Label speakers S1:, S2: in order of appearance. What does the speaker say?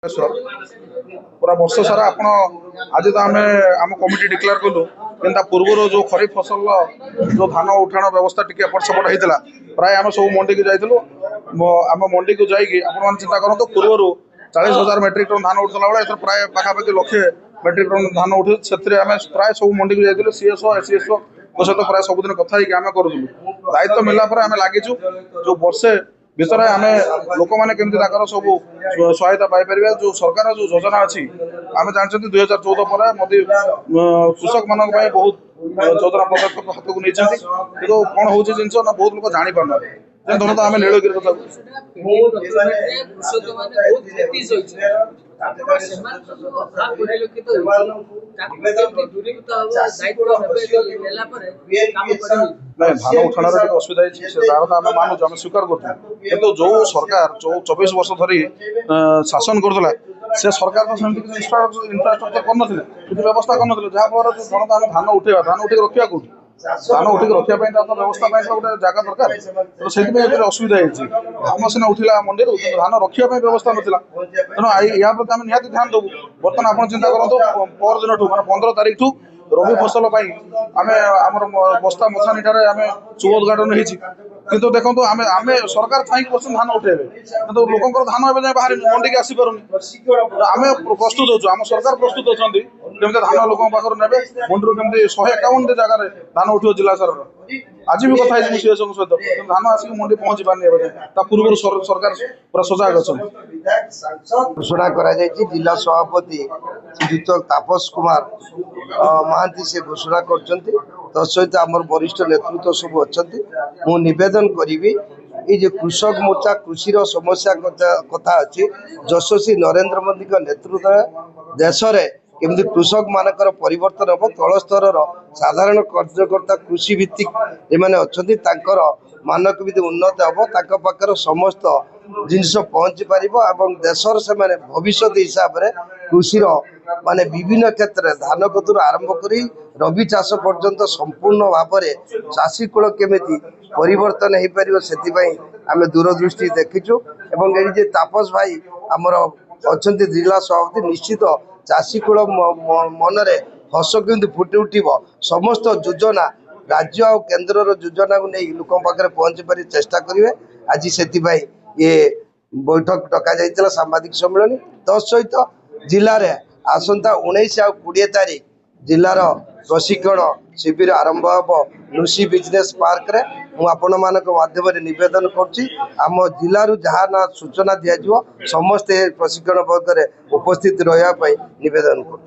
S1: पूरा वर्ष सारा आप आज तो आम आम कमिटी डिक्लेयर कलु कि पूर्व जो खरीफ फसल जो धान उठाण व्यवस्था टी एपट सेपट होता प्राय आम सब मंडी को जाइलु आम मंडी को जाकि आप चिंता करूँ पूर्व 40,000 मेट्रिक टन धान उठला बेले प्राय पाखापाखि लक्षे मेट्रिक टन धान उठे से प्राय सब मंडी को जाइलु सीएसओ एससीएसओ सहित प्राय सबुदिन कथा आम करूँ दायित्व मिलला आम लगिचु जो वर्षे विषय आम लोक मैंने केमती सब सहायता पाइपर जो सरकार जो योजना अच्छी आम जानते 2014 पर मोदी कृषक मान बहुत योजना पदक्षेप हाथ को नहीं कौन हो जिन बहुत लोग जानी पारना धरत आम नीलगिरी कथा नहीं धान उठाण असुविधा आम मानुच आम स्वीकार कर जो सरकार जो 24 वर्ष धरी शासन करुला से सरकार तो सेमती इंफ्रास्ट्रक्चर कर व्यवस्था कर जहाँफल धरत आम धान उठेगा धान उठे रखा कौटी धान उठिक रखापी व्यवस्था गोटे जगह दरकार तो से असुविधा धान सीना उठला मंडी धान रखापी व्यवस्था नाला तेणु या प्रति आम निहती ध्यान देवु बर्तमान आप चिंता करूँ पर दिन मैं 15 तारीख ठू रबी फसल आम आम बस्ता मथानी आम शुभ उद्घाटन किंतु देखो आम आम सरकार थी पर्सन धान उठेबे तो लोक धान ए बाहर मंडी की आसी पारुनी आम प्रस्तुत हो आम सरकार प्रस्तुत अच्छा केमी धान लोक पाखर ने मंडी केमी 151 जगार धान उठो जिला सार आज भी कथा सीएसओ सहित धान आसिक मंडी पहुंची पारनी पूर्व सरकार पूरा सजग अच्छा
S2: घोषणा करा जिला सभापति श्रीयुक्त तापस कुमार महांती से घोषणा कर तत्सहित आम वरिष्ठ नेतृत्व सब अच्छा मुवेदन करी ये कृषक मोर्चा कृषि समस्या कथा अच्छी यशस्वी नरेंद्र मोदी नेतृत्व देश में केमती कृषक मानकर परिवर्तन हम तल स्तर साधारण कार्यकर्ता कृषि भित्तिक एमाने अच्छा मान केमती उन्नत हम पाखर समस्त जिनस पहुँची पार देशर से भविष्य हिसाब से कृषि माने विभिन्न क्षेत्र में धान कतु आरंभ कर रबी चाष पर्यंत संपूर्ण भाव में चाषी कूल केमी परिवर्तन हो पार से आम दूरदृष्टि देखीचु ये तापस भाई आमर अच्छा जिला सभापति निश्चित चाषी कूल मनरे हस केमती फुटी उठब समस्त योजना राज्य और केन्द्र योजना को नहीं लोक पाखे पहुँची पार चेष्टा करेंगे आज से ये बैठक डक सांबादिक सम्मेलन तत्सहित जिले में आसंता 19 और 20 तारीख जिलार प्रशिक्षण शिविर आरंभ हम लुसी बिजनेस पार्क रे आपण माध्यम नवेदन करम जिलू जहाँ ना सूचना दिज्व समस्ते प्रशिक्षण वर्ग में उपस्थित रहा नवेदन कर।